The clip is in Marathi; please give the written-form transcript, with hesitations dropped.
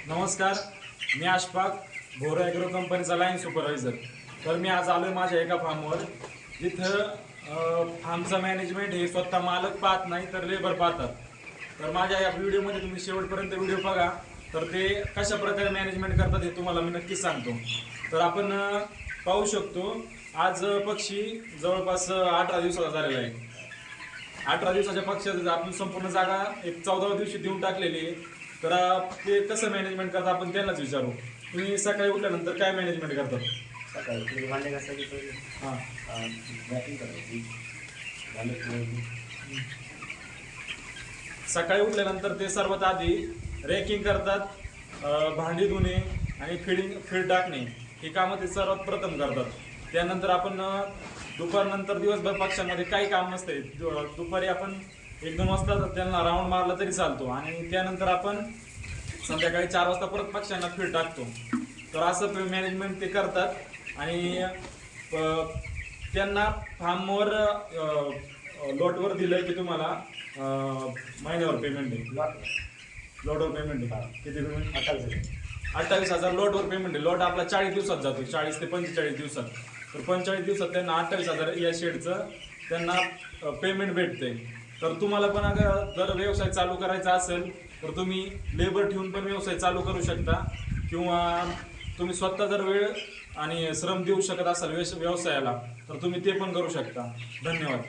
नमस्कार, मी अशफाक भोर ॲग्रो कंपनीचा लाईन सुपरवायझर. तर मी आज आलो आहे माझ्या एका फार्मवर, जिथं फार्मचं मॅनेजमेंट हे स्वतः मालक पाहत नाही तर लेबर पाहतात. तर माझ्या या व्हिडिओमध्ये तुम्ही शेवटपर्यंत व्हिडिओ बघा, तर ते कशा प्रकारे मॅनेजमेंट करतात हे तुम्हाला मी नक्कीच सांगतो. तर आपण पाहू शकतो, आज पक्षी जवळपास 18 दिवसाचा झालेला आहे. 18 दिवसाच्या पक्षात आपण संपूर्ण जागा एक 14व्या दिवशी देऊन टाकलेली आहे. तर ते कसं मॅनेजमेंट करतात आपण त्यांनाच विचारू. तुम्ही सकाळी उठल्यानंतर काय मॅनेजमेंट करतात? सकाळी भांडे घासायची हां, बॅटिंग करायची सकाळी उठल्यानंतर ते सर्वात आधी रेकिंग करतात, भांडी धुणे आणि फीड टाकणे ही कामं ते सर्वात प्रथम करतात. त्यानंतर आपण दुपारनंतर दिवसभर पक्ष्यांमध्ये काही काम नसते. दुपारी आपण 1-2 वाजता त्यांना राऊंड मारला तरी चालतो आणि त्यानंतर आपण संध्याकाळी 4 वाजता परत पक्ष्यांना फीड टाकतो. तर असं मॅनेजमेंट ते करतात आणि त्यांना फार्मवर लॉटवर दिलं की तुम्हाला महिन्यावर पेमेंट आहे. लॉटवर पेमेंट आहे. किती पेमेंट? 28,000 लॉटवर पेमेंट आहे. लॉट आपला 40 दिवसात जातो, 40 ते 45 दिवसात. तर 45 दिवसात त्यांना 28,000 या शेडचं त्यांना पेमेंट भेटते. तर तुम्हाला पण अगर जर व्यवसाय चालू करायचा असेल तर तुम्ही लेबर ठेवून पण व्यवसाय चालू करू शकता, किंवा तुम्ही स्वतः जर वेळ आणि श्रम देऊ शकत असाल व्यवसायाला तर तुम्ही ते पण करू शकता. धन्यवाद.